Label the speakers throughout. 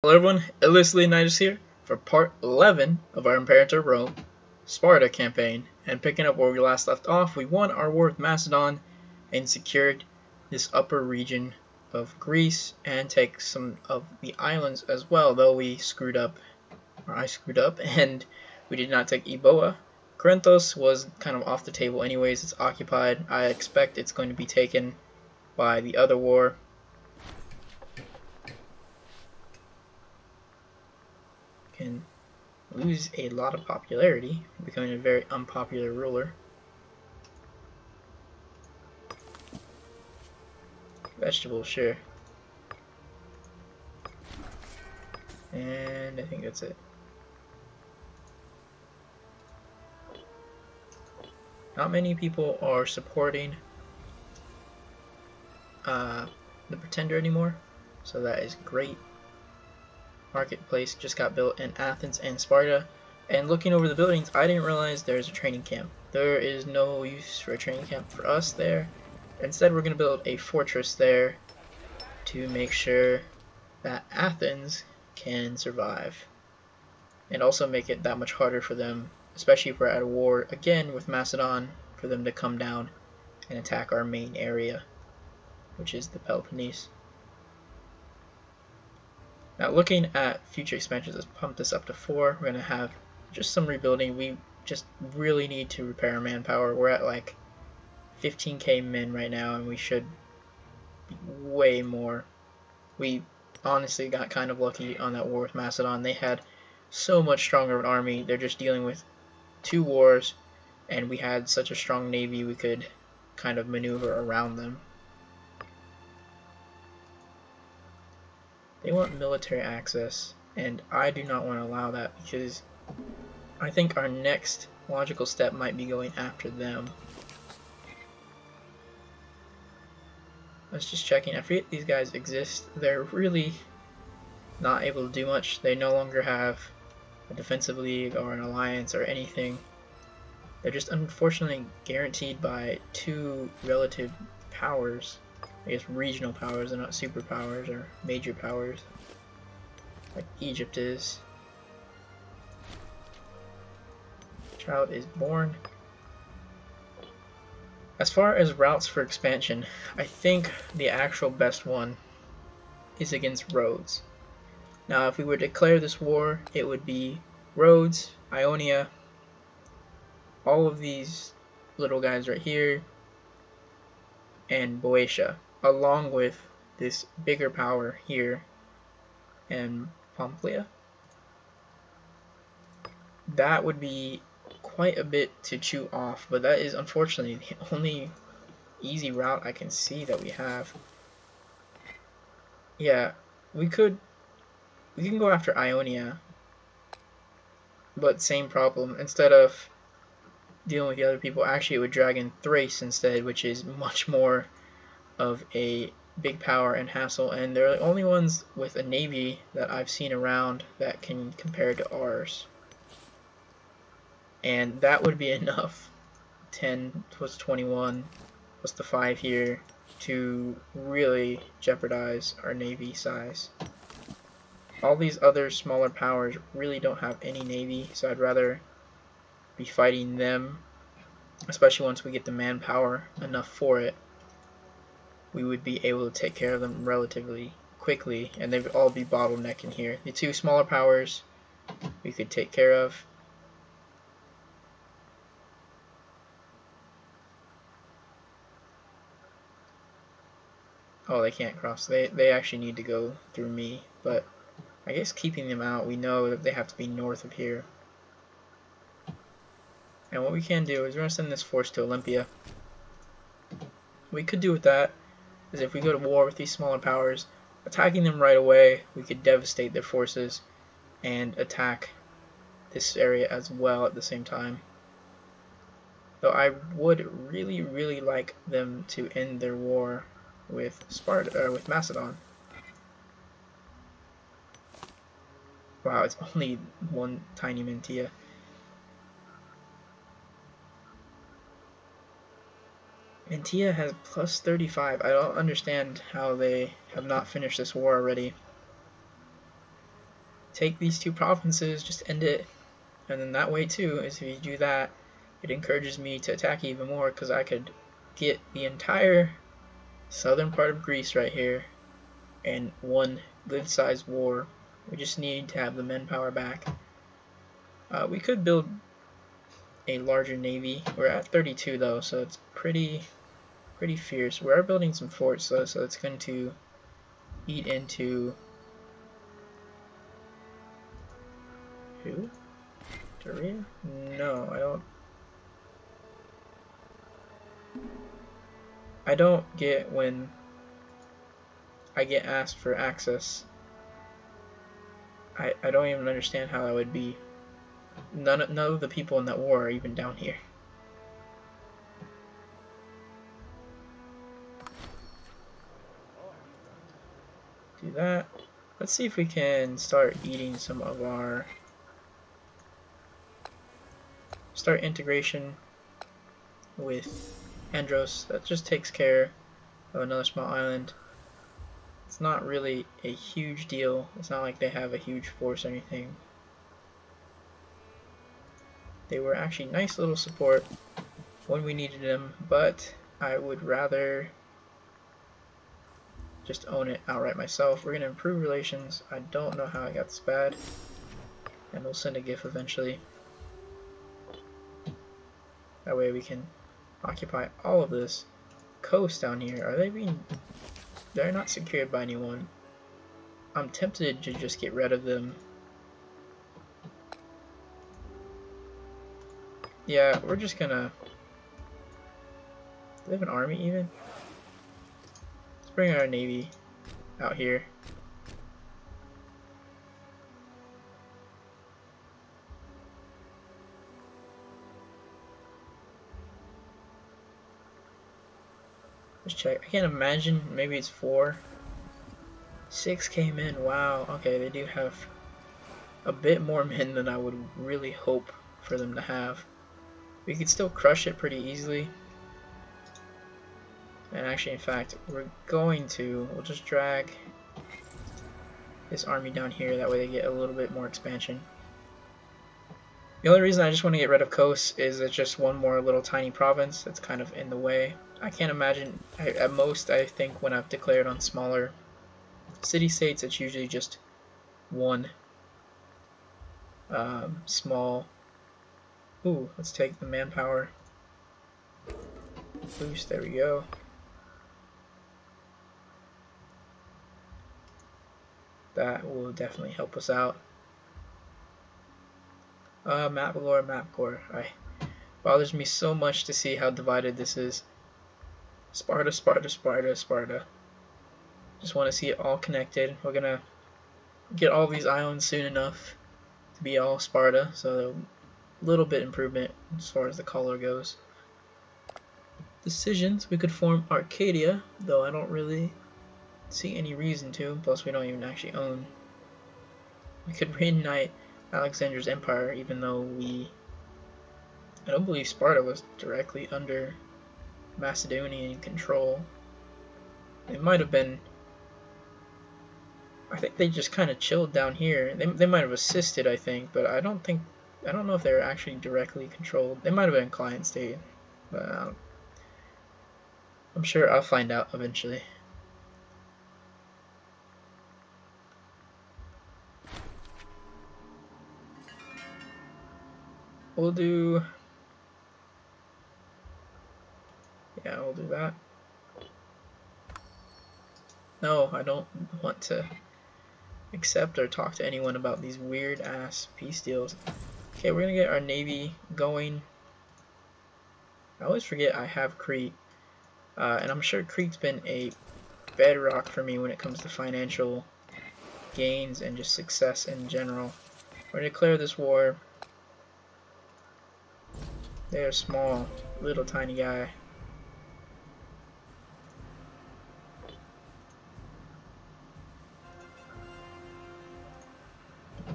Speaker 1: Hello everyone, Illicitly here for part 11 of our Imperator Rome Sparta campaign. And picking up where we last left off, we won our war with Macedon and secured this upper region of Greece and take some of the islands as well, though we screwed up, or I screwed up, and we did not take Eboa. Corinthos was kind of off the table anyways, it's occupied. I expect it's going to be taken by the other war. Can lose a lot of popularity, becoming a very unpopular ruler. Vegetables, sure. And I think that's it. Not many people are supporting the Pretender anymore, so that is great. Marketplace just got built in Athens and Sparta, and looking over the buildings, I didn't realize there's a training camp. There is no use for a training camp for us there. Instead, we're going to build a fortress there to make sure that Athens can survive, and also make it that much harder for them, especially if we're at a war again with Macedon, for them to come down and attack our main area, which is the Peloponnese. Now, looking at future expansions, let's pump this up to 4. We're going to have just some rebuilding. We just really need to repair our manpower. We're at like 15k men right now, and we should be way more. We honestly got kind of lucky on that war with Macedon. They had so much stronger of an army. They're just dealing with 2 wars, and we had such a strong navy we could kind of maneuver around them. They want military access, and I do not want to allow that, because I think our next logical step might be going after them. I was just checking. I forget these guys exist. They're really not able to do much. They no longer have a defensive league or an alliance or anything. They're just unfortunately guaranteed by 2 relative powers. I guess regional powers, they're not superpowers or major powers like Egypt is. Child is born. As far as routes for expansion, I think the actual best one is against Rhodes. Now, if we were to declare this war, it would be Rhodes, Ionia, all of these little guys right here, and Boeotia, along with this bigger power here and Pompeia. That would be quite a bit to chew off, but that is unfortunately the only easy route I can see that we have. Yeah, we can go after Ionia, but same problem. Instead of dealing with the other people, actually it would drag in Thrace instead, which is much more of a big power and hassle, and they're the only ones with a navy that I've seen around that can compare to ours. And that would be enough, 10 plus 21 plus the 5 here, to really jeopardize our navy size. All these other smaller powers really don't have any navy, so I'd rather be fighting them, especially once we get the manpower enough for it. We would be able to take care of them relatively quickly, and they would all be bottlenecking here. The 2 smaller powers we could take care of. Oh, they can't cross. They actually need to go through me, but I guess keeping them out, we know that they have to be north of here. And what we can do is we're going to send this force to Olympia. What we could do with that is, if we go to war with these smaller powers, attacking them right away, we could devastate their forces and attack this area as well at the same time. Though I would really like them to end their war with Sparta, or with Macedon. Wow, it's only 1 tiny Mantia. Mantia has plus 35. I don't understand how they have not finished this war already. take these two provinces, just end it. And then that way too, is if you do that, it encourages me to attack even more, because I could get the entire southern part of Greece right here in one good-sized war. We just need to have the manpower back. We could build a larger navy. We're at 32 though, so it's pretty fierce. We are building some forts though, so it's going to eat into who? Doria? No, I don't get when I get asked for access. I don't even understand how that would be. None of the people in that war are even down here. Do that. Let's see if we can start eating some of our... Start integration with Andros. That just takes care of another small island. It's not really a huge deal. It's not like they have a huge force or anything. They were actually nice little support when we needed them, but I would rather just own it outright myself. We're going to improve relations. I don't know how I got this bad, and we'll send a GIF eventually. That way we can occupy all of this coast down here. Are they being... They're not secured by anyone. I'm tempted to just get rid of them. Yeah, we're just gonna... Do they have an army even? Let's bring our navy out here. Let's check. I can't imagine. Maybe it's 4. 6 came in. Wow. Okay, they do have a bit more men than I would really hope for them to have. We could still crush it pretty easily. And actually, in fact, we'll just drag this army down here. That way they get a little bit more expansion. The only reason I just want to get rid of Kos is it's just one more little tiny province that's kind of in the way. I can't imagine, at most I think when I've declared on smaller city-states, it's usually just one small... Ooh, let's take the manpower boost, there we go. That will definitely help us out. Map galore, map core. Bothers me so much to see how divided this is. Sparta, Sparta, Sparta, Sparta. Just want to see it all connected. We're gonna get all these islands soon enough to be all Sparta, so a little bit improvement as far as the color goes. Decisions, we could form Arcadia, though I don't really see any reason to, plus we don't even actually own. We could reunite Alexander's empire, even though I don't believe Sparta was directly under Macedonian control. It might have been, I think they just kind of chilled down here. They might have assisted, I think, but I don't know if they were actually directly controlled. They might have been client state, but I'm sure I'll find out eventually. We'll do that. No, I don't want to accept or talk to anyone about these weird ass peace deals. Okay, we're gonna get our navy going. I always forget I have Crete, and I'm sure Crete's been a bedrock for me when it comes to financial gains and just success in general. We're gonna declare this war. They're small, little tiny guy.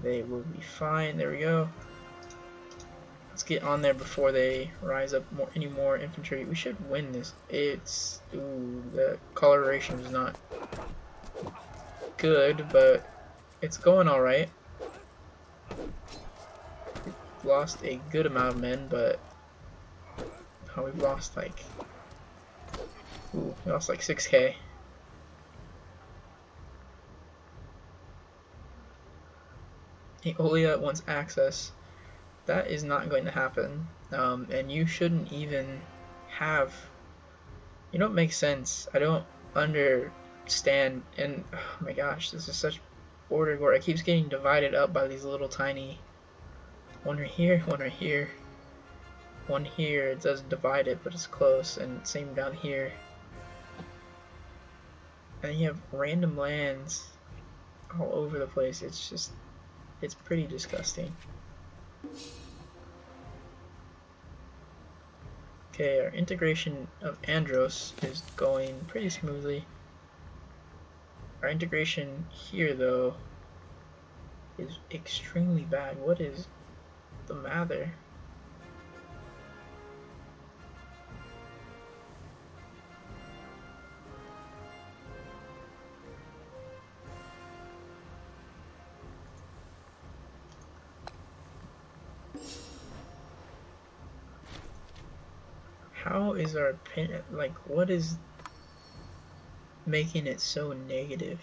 Speaker 1: They will be fine. There we go. Let's get on there before they rise up any more infantry. We should win this. The coloration is not good, but it's going all right. We've lost a good amount of men, but we've lost like, ooh, we lost like 6k. Aeolia wants access. That is not going to happen, and you shouldn't even have. You know, it makes sense. I don't understand, and oh my gosh, this is such border gore. It keeps getting divided up by these little tiny. One right here, one right here, one here. It does divide it, but it's close, and same down here. And you have random lands all over the place. It's just, it's pretty disgusting. Okay, our integration of Andros is going pretty smoothly. Our integration here, though, is extremely bad. What is the matter? How is our pin, like, what is making it so negative?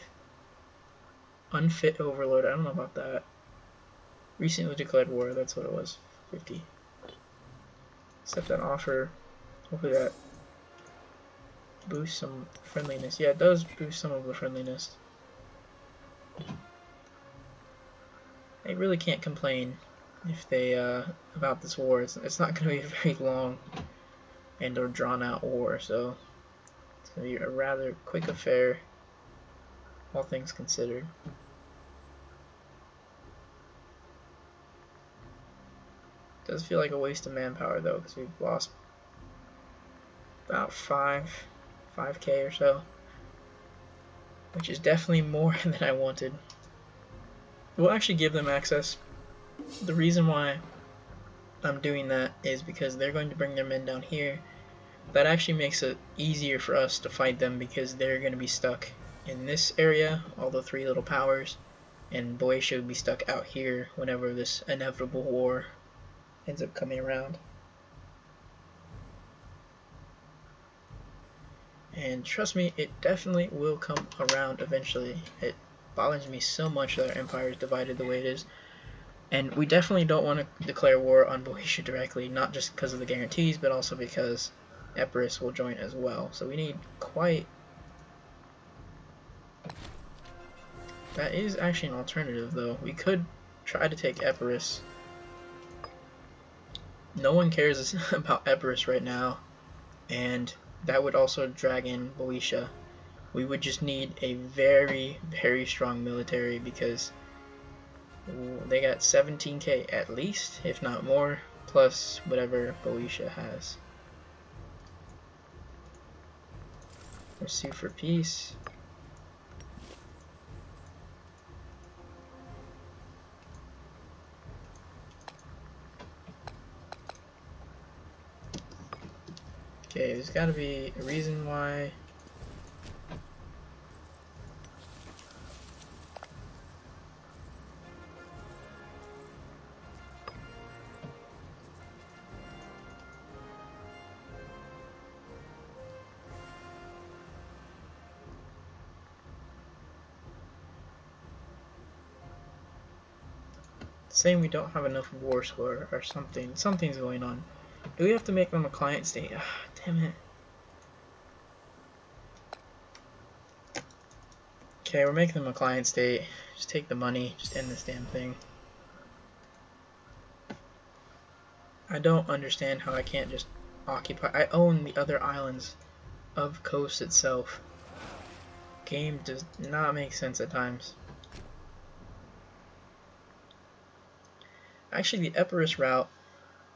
Speaker 1: Unfit overload, I don't know about that. Recently declared war, that's what it was. 50. Accept that offer. Hopefully that boosts some friendliness. Yeah, it does boost some of the friendliness. I really can't complain if they about this war. It's not going to be a very long and or drawn out war, so it's going to be a rather quick affair, all things considered. Does feel like a waste of manpower though, because we've lost about 5k or so, which is definitely more than I wanted. We'll actually give them access. The reason why I'm doing that is because they're going to bring their men down here. That actually makes it easier for us to fight them, because they're going to be stuck in this area, all the 3 little powers, and Boeotia would be stuck out here whenever this inevitable war ends up coming around. And trust me, it definitely will come around eventually. It bothers me so much that our empire is divided the way it is. And we definitely don't want to declare war on Boeotia directly, not just because of the guarantees, but also because Epirus will join as well. So we need quite... That is actually an alternative, though. We could try to take Epirus. No one cares about Epirus right now, and that would also drag in Boeotia. We would just need a very, very strong military, because they got 17k at least, if not more, plus whatever Boeotia has. Let's sue for peace. Okay, there's got to be a reason why. Saying we don't have enough war score or something. Something's going on. Do we have to make them a client state? Ugh, damn it. Okay, we're making them a client state. Just take the money. Just end this damn thing. I don't understand how I can't just occupy. I own the other islands of Coast itself. Game does not make sense at times. Actually, the Epirus route,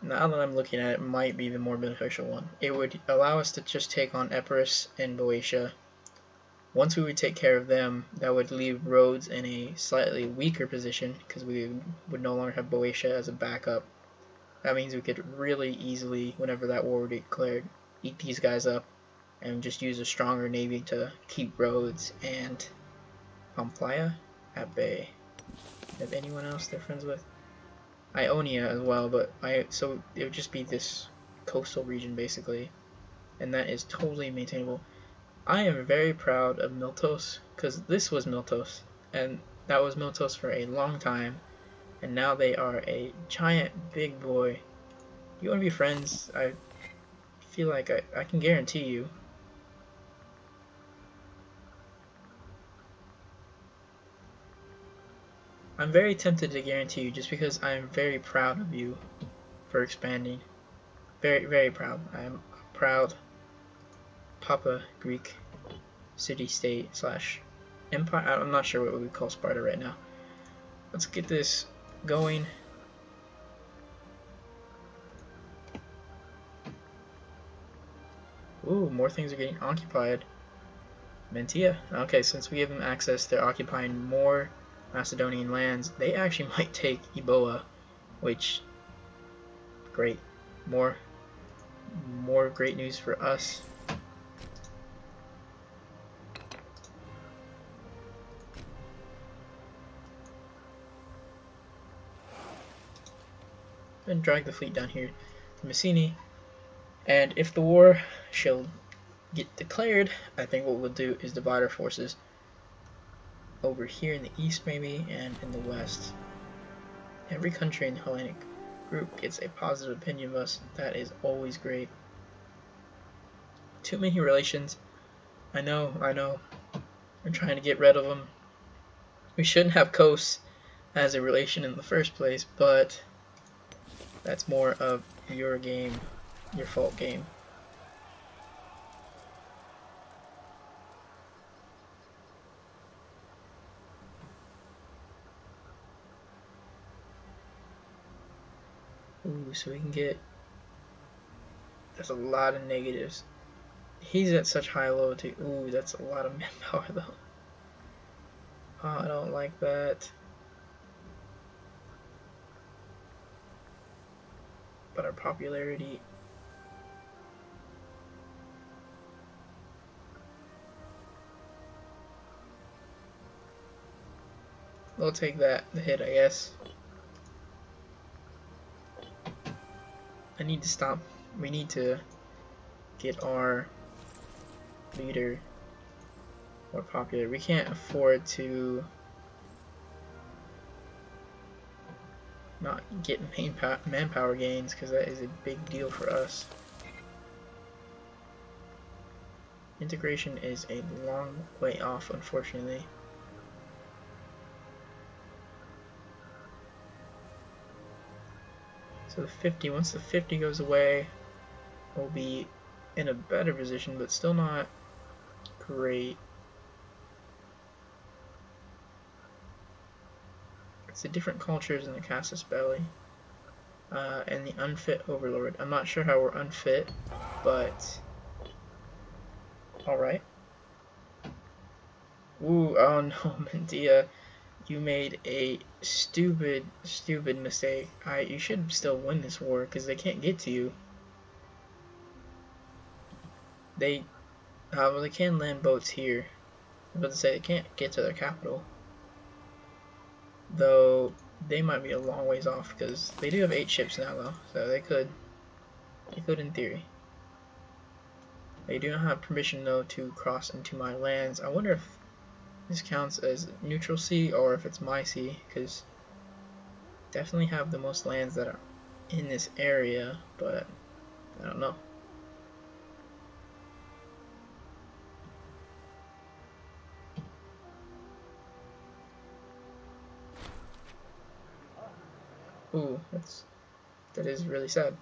Speaker 1: now that I'm looking at it, might be the more beneficial one. It would allow us to just take on Epirus and Boeotia. Once we would take care of them, that would leave Rhodes in a slightly weaker position, because we would no longer have Boeotia as a backup. That means we could really easily, whenever that war would be declared, eat these guys up and just use a stronger navy to keep Rhodes and Pompeia at bay. Have anyone else they're friends with? Ionia as well, but so it would just be this coastal region basically, and that is totally maintainable. I am very proud of Miltos, because this was Miltos, and that was Miltos for a long time, and now they are a giant big boy. You want to be friends? I feel like I can guarantee you. I'm very tempted to guarantee you just because I'm very proud of you for expanding. Very, very proud. I am proud Papa Greek city-state slash empire. I'm not sure what we call Sparta right now. Let's get this going. Ooh, more things are getting occupied. Mentia. Okay, since we give them access, they're occupying more Macedonian lands. They actually might take Eboa, which great. More great news for us. And drag the fleet down here to Messini. And if the war shall get declared, I think what we'll do is divide our forces over here in the east maybe, and in the west. Every country in the Hellenic group gets a positive opinion of us. That is always great. Too many relations. I know. I'm trying to get rid of them. We shouldn't have Kos as a relation in the first place, but that's more of your game, your fault game. Ooh, so we can get... There's a lot of negatives. He's at such high loyalty. Ooh, that's a lot of manpower though. Oh, I don't like that. But our popularity... We'll take that, the hit, I guess. I need to stop. We need to get our leader more popular. We can't afford to not get manpower gains, because that is a big deal for us. Integration is a long way off, unfortunately. So the 50, once the 50 goes away, we'll be in a better position, but still not great. It's the different cultures in the Casus Belli, and the unfit overlord. I'm not sure how we're unfit, but alright. Ooh, oh no, Mendia. You made a stupid mistake. You should still win this war, because they can't get to you. Well, they can land boats here. I was about to say they can't get to their capital. Though, they might be a long ways off, because they do have 8 ships now, though. So they could in theory. They do not have permission, though, to cross into my lands. I wonder if this counts as neutral sea or if it's my sea, because definitely have the most lands that are in this area, but I don't know. Ooh, that is really sad.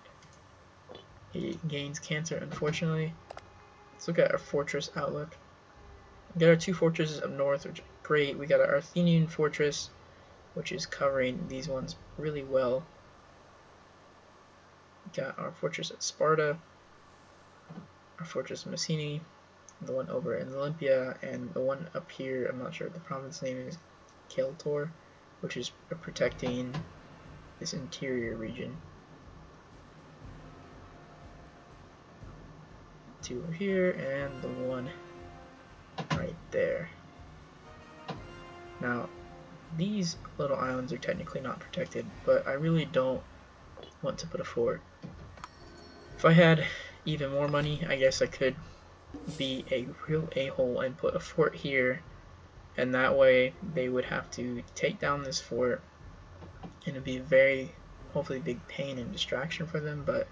Speaker 1: He gains cancer, unfortunately. Let's look at our fortress outlook. We got our 2 fortresses up north, which are great. We got our Athenian fortress, which is covering these ones really well. We got our fortress at Sparta, our fortress in Messini, the one over in Olympia, and the one up here, I'm not sure what the province name is, Keltor, which is protecting this interior region. 2 over here, and the one right there. Now, these little islands are technically not protected, but I really don't want to put a fort. If I had even more money, I guess I could be a real a-hole and put a fort here, and that way they would have to take down this fort, and it'd be a very, hopefully, big pain and distraction for them, but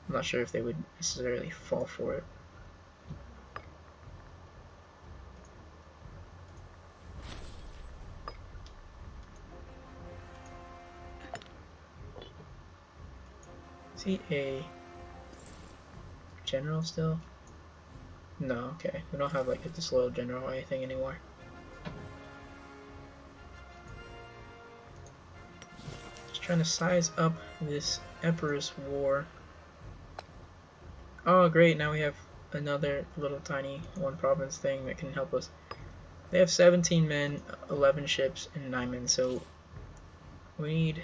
Speaker 1: I'm not sure if they would necessarily fall for it. Is he a general still? No, okay. We don't have like a disloyal general or anything anymore. Just trying to size up this Emperor's War. Oh great, now we have another little tiny one province thing that can help us. They have 17 men, 11 ships, and 9 men, so we need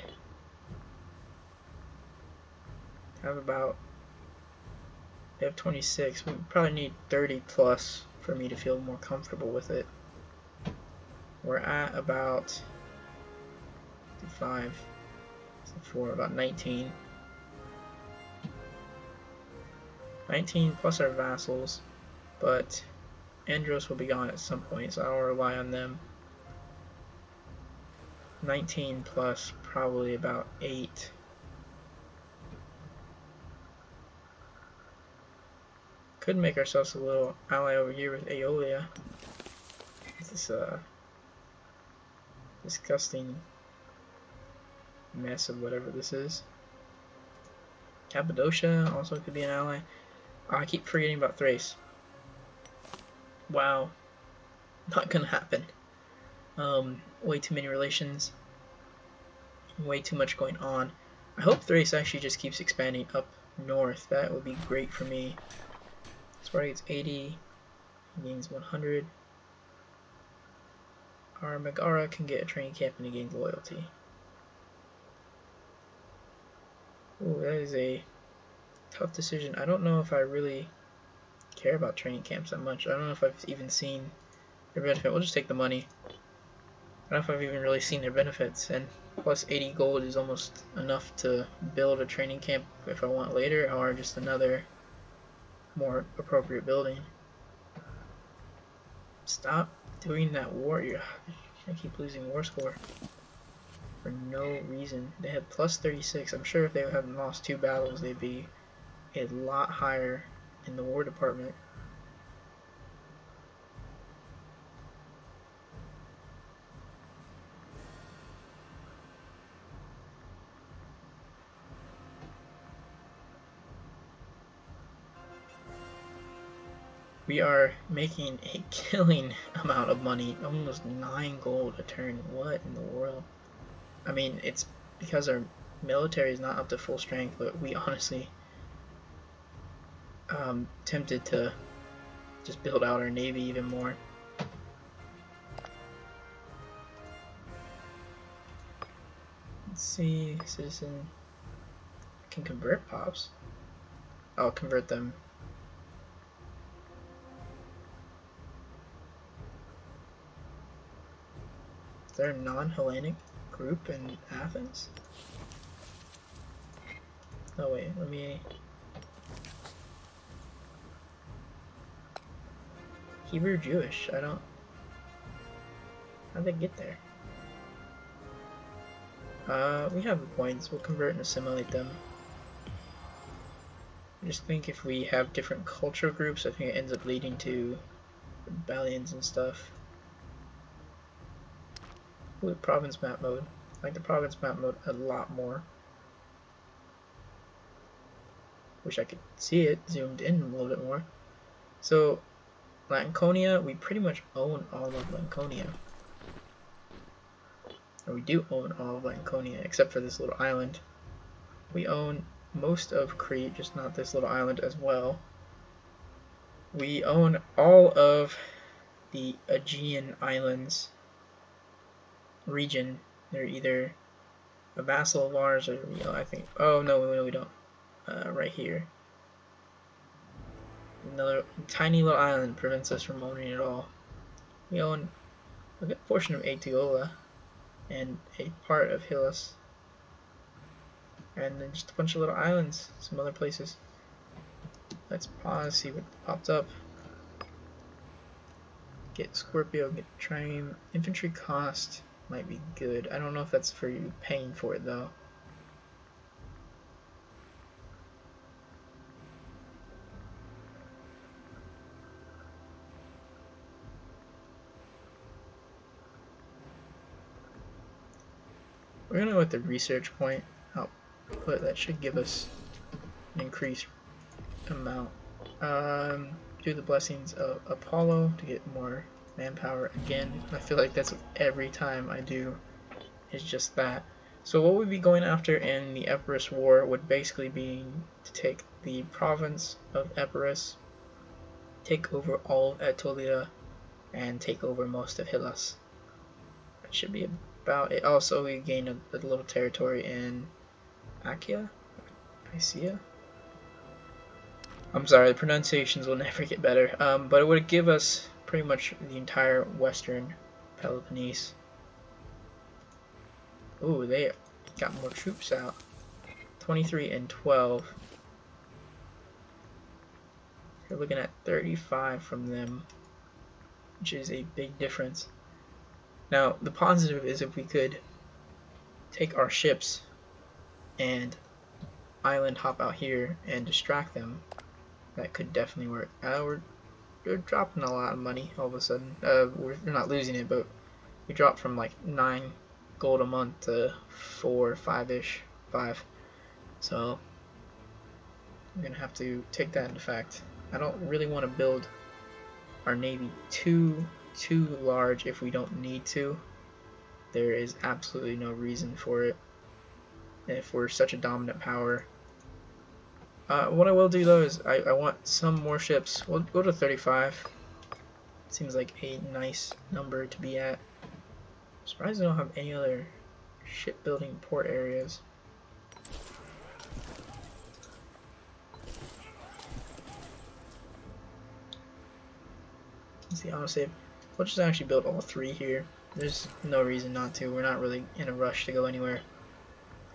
Speaker 1: to have about, they have 26, we probably need 30 plus for me to feel more comfortable with it. We're at about 5, 4, about 19. 19 plus our vassals, but Andros will be gone at some point, so I'll rely on them. 19 plus probably about 8. Could make ourselves a little ally over here with Aeolia. This disgusting mess of whatever this is. Cappadocia also could be an ally. Oh, I keep forgetting about Thrace. Wow. Not gonna happen. Way too many relations. Way too much going on. I hope Thrace actually just keeps expanding up north. That would be great for me. Sparta gets 80. He gains 100. Our Megara can get a training camp and he gains loyalty. Ooh, that is a tough decision. I don't know if I really care about training camps that much. I don't know if I've even seen their benefit. We'll just take the money. I don't know if I've even really seen their benefits. And plus 80 gold is almost enough to build a training camp if I want later, or just another more appropriate building. Stop doing that war. I keep losing war score for no reason. They had plus 36. I'm sure if they hadn't lost 2 battles, they'd be a lot higher in the war department. We are making a killing amount of money, almost 9 gold a turn. What in the world? I mean, it's because our military is not up to full strength, but we honestly tempted to just build out our navy even more. Let's see, citizen can convert pops. I'll convert them. Is there a non-Hellenic group in Athens? Oh wait, let me... Hebrew Jewish, I don't... How'd they get there? We have the points, we'll convert and assimilate them. I just think if we have different cultural groups, I think it ends up leading to rebellions and stuff. Ooh, province map mode. I like the province map mode a lot more. Wish I could see it zoomed in a little bit more. So, Laconia, we pretty much own all of Laconia. Or we do own all of Laconia, except for this little island. We own most of Crete, just not this little island as well. We own all of the Aegean Islands region. They're either a vassal of ours or, you know, I think, oh no, we don't. Right here. Another tiny little island prevents us from owning it all. We own a good portion of Aetiola and a part of Hylas, and then just a bunch of little islands, some other places. Let's pause, see what popped up. Get Scorpio, get Triume. Infantry cost might be good. I don't know if that's for you paying for it though. We're gonna go with the research point output. That should give us an increased amount. Do the blessings of Apollo to get more manpower again. I feel like that's every time I do, is just that. So what we'd be going after in the Epirus War would basically be to take the province of Epirus, take over all of Aetolia, and take over most of Hylas. That should be about it. Also, we gain a little territory in Achaea? Icaea? I'm sorry, the pronunciations will never get better. But it would give us pretty much the entire western Peloponnese. Ooh, they got more troops out. 23 and 12. You're looking at 35 from them, which is a big difference. Now, the positive is if we could take our ships and island hop out here and distract them, that could definitely work. We're dropping a lot of money all of a sudden. We're not losing it, but we dropped from like 9 gold a month to 4, 5-ish, 5. So I'm gonna have to take that into fact. I don't really want to build our navy too large if we don't need to. There is absolutely no reason for it if we're such a dominant power. What I will do though is I want some more ships. We'll go to 35. Seems like a nice number to be at. I'm surprised I don't have any other shipbuilding port areas. Let's see, autosave. We'll just actually build all 3 here. There's no reason not to. We're not really in a rush to go anywhere.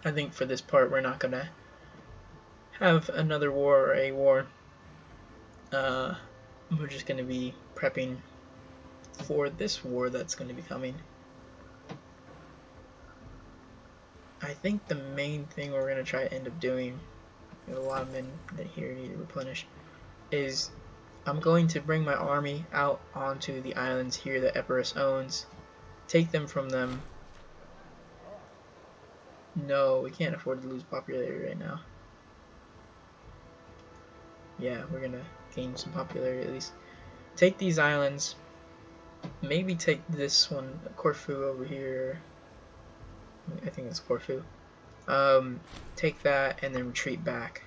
Speaker 1: I think for this part we're not gonna have another war or a war. We're just gonna be prepping for this war that's gonna be coming. I think the main thing we're gonna try to end up doing, with a lot of men that here need to replenish, is I'm going to bring my army out onto the islands here that Epirus owns, take them from them. No, we can't afford to lose popularity right now. Yeah, we're gonna gain some popularity at least. Take these islands, maybe take this one, Corfu over here. I think it's Corfu. Take that and then retreat back.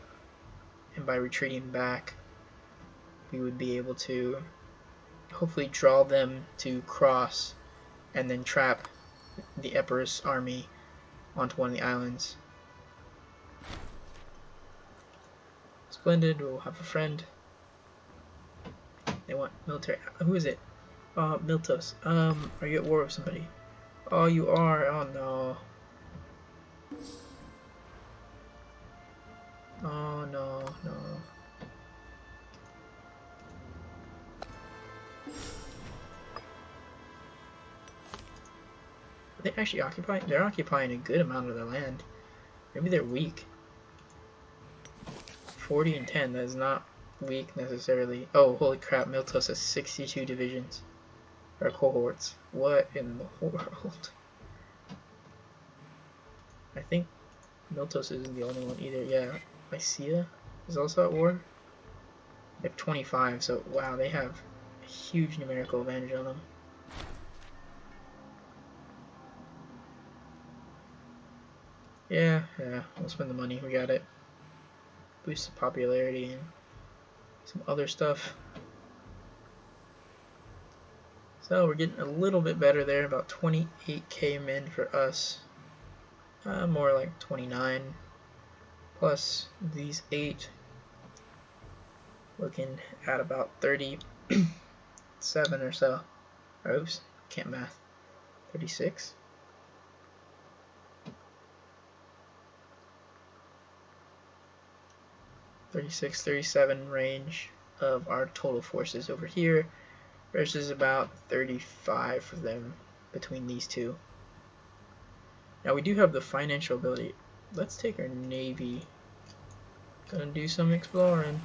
Speaker 1: And by retreating back, we would be able to hopefully draw them to cross and then trap the Epirus army onto one of the islands. Splendid, we'll have a friend. They want military. Who is it? Miltos. Are you at war with somebody? Oh, you are. Oh no. Oh no, no. Are they actually occupying? They're occupying a good amount of their land. Maybe they're weak. 40 and 10, that is not weak necessarily. Oh, holy crap, Miltos has 62 divisions. Or cohorts. What in the world? I think Miltos isn't the only one either. Yeah, Icaea is also at war. They have 25, so wow, they have a huge numerical advantage on them. Yeah, we'll spend the money, we got it. Boost the popularity and some other stuff. So we're getting a little bit better there, about 28k men for us. More like 29 plus these 8. Looking at about 37 or so. Oops, can't math. 36. (36, 37) range of our total forces over here versus about 35 for them between these two. Now we do have the financial ability. Let's take our navy. Gonna do some exploring.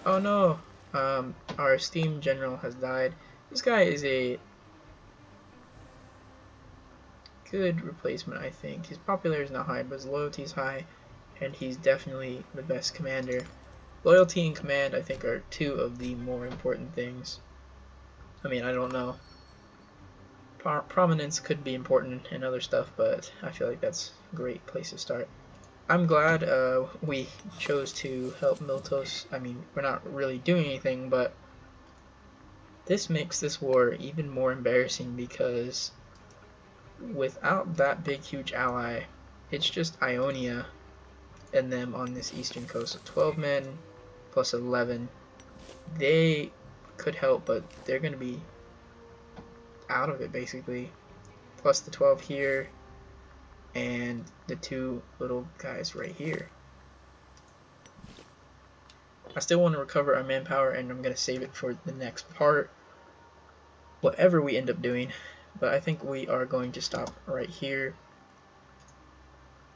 Speaker 1: Oh no! Our esteemed general has died. This guy is a good replacement, I think. His popularity is not high, but his loyalty is high, and he's definitely the best commander. Loyalty and command, I think, are two of the more important things. I mean, I don't know. Prominence could be important and other stuff, but I feel like that's a great place to start. I'm glad we chose to help Miltos. I mean, we're not really doing anything, but this makes this war even more embarrassing because without that big, huge ally, it's just Ionia and them on this eastern coast. So 12 men plus 11. They could help, but they're going to be out of it basically. Plus the 12 here and the two little guys right here. I still want to recover our manpower, and I'm going to save it for the next part, whatever we end up doing. But I think we are going to stop right here.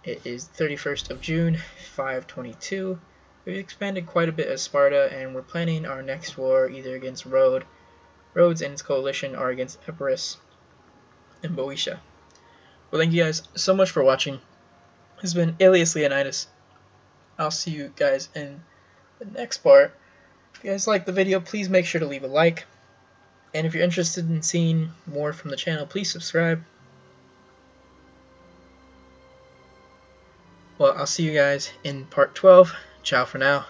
Speaker 1: It is 31st of June, 522. We've expanded quite a bit as Sparta, and we're planning our next war either against Rhodes and its coalition, or against Epirus and Boeotia. Well, thank you guys so much for watching. This has been Alias Leonidas. I'll see you guys in the next part. If you guys like the video, please make sure to leave a like. And if you're interested in seeing more from the channel, please subscribe. Well, I'll see you guys in part 12. Ciao for now.